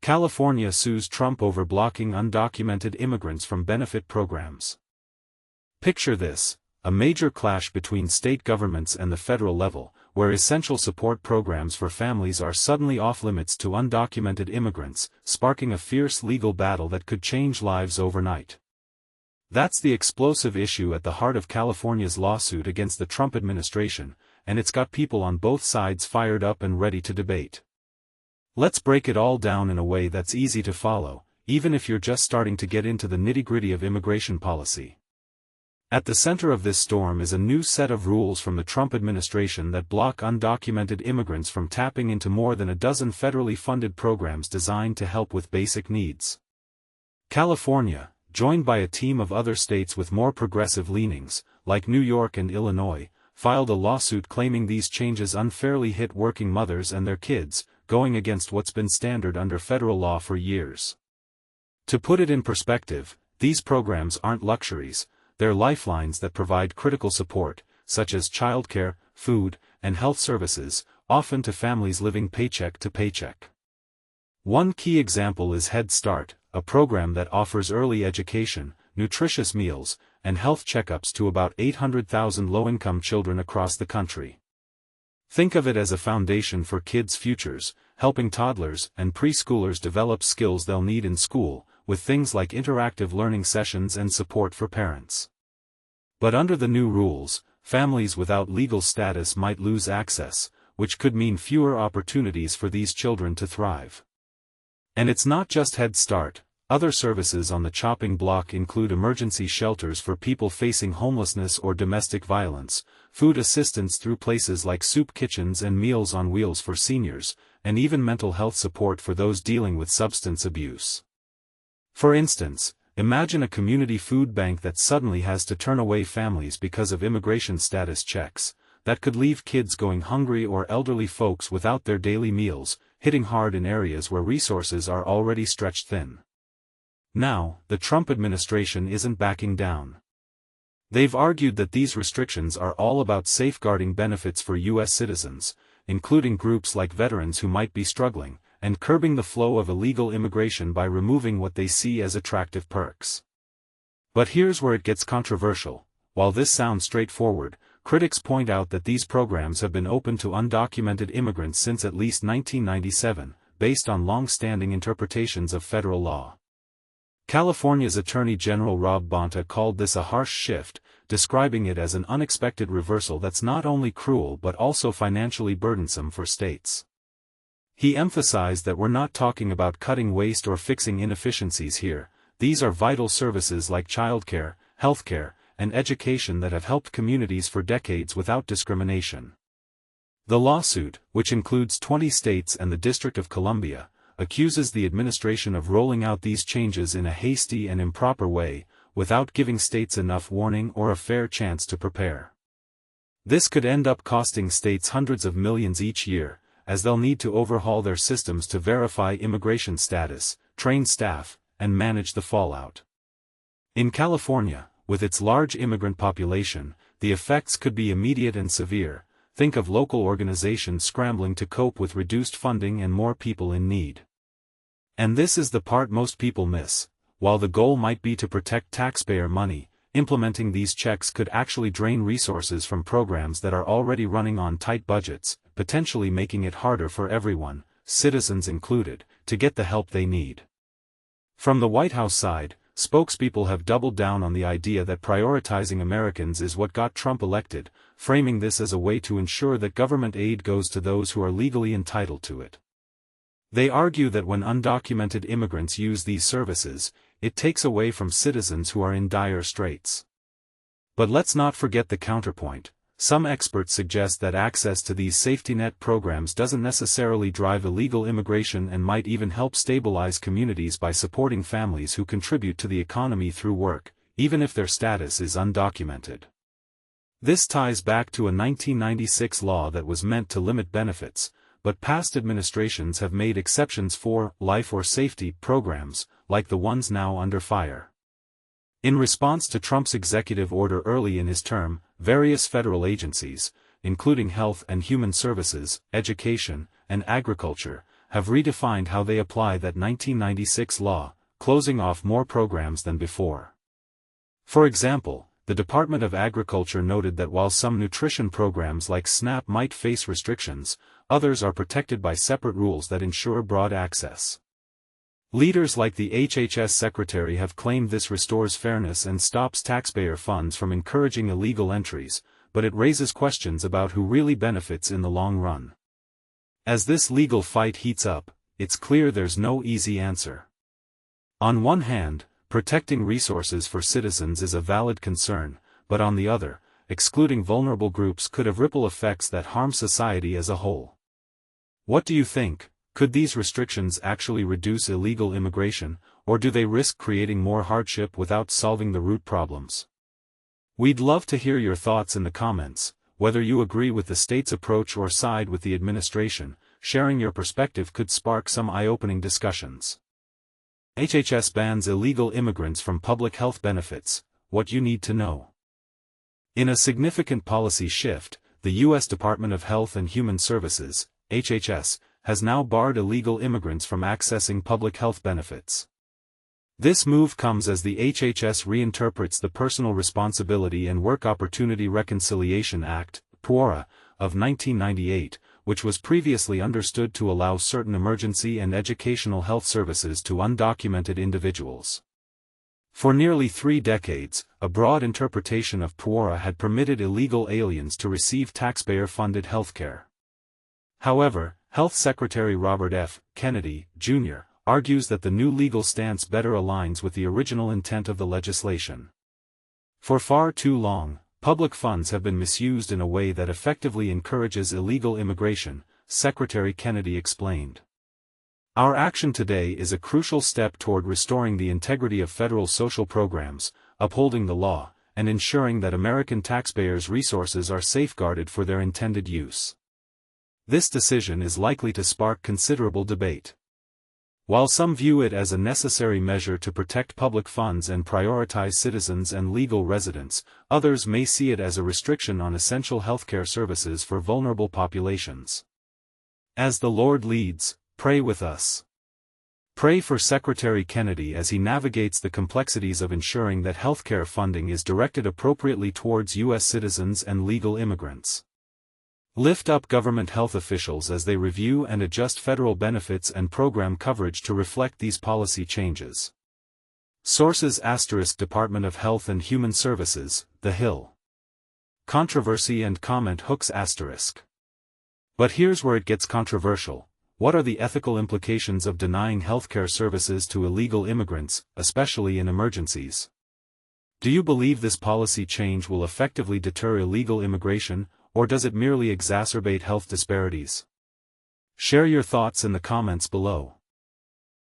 California sues Trump over blocking undocumented immigrants from benefit programs. Picture this, a major clash between state governments and the federal level, where essential support programs for families are suddenly off-limits to undocumented immigrants, sparking a fierce legal battle that could change lives overnight. That's the explosive issue at the heart of California's lawsuit against the Trump administration, and it's got people on both sides fired up and ready to debate. Let's break it all down in a way that's easy to follow, even if you're just starting to get into the nitty-gritty of immigration policy. At the center of this storm is a new set of rules from the Trump administration that block undocumented immigrants from tapping into more than a dozen federally funded programs designed to help with basic needs. California, joined by a team of other states with more progressive leanings, like New York and Illinois, filed a lawsuit claiming these changes unfairly hit working mothers and their kids, going against what's been standard under federal law for years. To put it in perspective, these programs aren't luxuries, they're lifelines that provide critical support, such as childcare, food, and health services, often to families living paycheck to paycheck. One key example is Head Start, a program that offers early education, nutritious meals, and health checkups to about 800,000 low-income children across the country. Think of it as a foundation for kids' futures, helping toddlers and preschoolers develop skills they'll need in school, with things like interactive learning sessions and support for parents. But under the new rules, families without legal status might lose access, which could mean fewer opportunities for these children to thrive. And it's not just Head Start. Other services on the chopping block include emergency shelters for people facing homelessness or domestic violence, food assistance through places like soup kitchens and Meals on Wheels for seniors, and even mental health support for those dealing with substance abuse. For instance, imagine a community food bank that suddenly has to turn away families because of immigration status checks, that could leave kids going hungry or elderly folks without their daily meals, hitting hard in areas where resources are already stretched thin. Now, the Trump administration isn't backing down. They've argued that these restrictions are all about safeguarding benefits for U.S. citizens, including groups like veterans who might be struggling, and curbing the flow of illegal immigration by removing what they see as attractive perks. But here's where it gets controversial. While this sounds straightforward, critics point out that these programs have been open to undocumented immigrants since at least 1997, based on long-standing interpretations of federal law. California's Attorney General Rob Bonta called this a harsh shift, describing it as an unexpected reversal that's not only cruel but also financially burdensome for states. He emphasized that we're not talking about cutting waste or fixing inefficiencies here. These are vital services like childcare, healthcare, and education that have helped communities for decades without discrimination. The lawsuit, which includes 20 states and the District of Columbia, accuses the administration of rolling out these changes in a hasty and improper way, without giving states enough warning or a fair chance to prepare. This could end up costing states hundreds of millions each year, as they'll need to overhaul their systems to verify immigration status, train staff, and manage the fallout. In California, with its large immigrant population, the effects could be immediate and severe. Think of local organizations scrambling to cope with reduced funding and more people in need. And this is the part most people miss. While the goal might be to protect taxpayer money, implementing these checks could actually drain resources from programs that are already running on tight budgets, potentially making it harder for everyone, citizens included, to get the help they need. From the White House side, spokespeople have doubled down on the idea that prioritizing Americans is what got Trump elected, framing this as a way to ensure that government aid goes to those who are legally entitled to it. They argue that when undocumented immigrants use these services, it takes away from citizens who are in dire straits. But let's not forget the counterpoint. Some experts suggest that access to these safety net programs doesn't necessarily drive illegal immigration and might even help stabilize communities by supporting families who contribute to the economy through work, even if their status is undocumented. This ties back to a 1996 law that was meant to limit benefits, but past administrations have made exceptions for life or safety programs, like the ones now under fire. In response to Trump's executive order early in his term, various federal agencies, including Health and Human Services, Education, and Agriculture, have redefined how they apply that 1996 law, closing off more programs than before. For example, the Department of Agriculture noted that while some nutrition programs like SNAP might face restrictions, others are protected by separate rules that ensure broad access. Leaders like the HHS Secretary have claimed this restores fairness and stops taxpayer funds from encouraging illegal entries, but it raises questions about who really benefits in the long run. As this legal fight heats up, it's clear there's no easy answer. On one hand, protecting resources for citizens is a valid concern, but on the other, excluding vulnerable groups could have ripple effects that harm society as a whole. What do you think? Could these restrictions actually reduce illegal immigration, or do they risk creating more hardship without solving the root problems? We'd love to hear your thoughts in the comments, whether you agree with the state's approach or side with the administration. Sharing your perspective could spark some eye-opening discussions. HHS bans illegal immigrants from public health benefits. What you need to know. In a significant policy shift, the U.S. Department of Health and Human Services, HHS, has now barred illegal immigrants from accessing public health benefits. This move comes as the HHS reinterprets the Personal Responsibility and Work Opportunity Reconciliation Act, PWORA, of 1998, which was previously understood to allow certain emergency and educational health services to undocumented individuals. For nearly 3 decades, a broad interpretation of PWORA had permitted illegal aliens to receive taxpayer-funded health care. However, Health Secretary Robert F. Kennedy, Jr., argues that the new legal stance better aligns with the original intent of the legislation. For far too long, public funds have been misused in a way that effectively encourages illegal immigration, Secretary Kennedy explained. Our action today is a crucial step toward restoring the integrity of federal social programs, upholding the law, and ensuring that American taxpayers' resources are safeguarded for their intended use. This decision is likely to spark considerable debate. While some view it as a necessary measure to protect public funds and prioritize citizens and legal residents, others may see it as a restriction on essential healthcare services for vulnerable populations. As the Lord leads, pray with us. Pray for Secretary Kennedy as he navigates the complexities of ensuring that healthcare funding is directed appropriately towards U.S. citizens and legal immigrants. Lift up government health officials as they review and adjust federal benefits and program coverage to reflect these policy changes. Sources * Department of Health and Human Services, The Hill. Controversy and comment hooks *. But here's where it gets controversial. What are the ethical implications of denying healthcare services to illegal immigrants, especially in emergencies? Do you believe this policy change will effectively deter illegal immigration, or does it merely exacerbate health disparities? Share your thoughts in the comments below.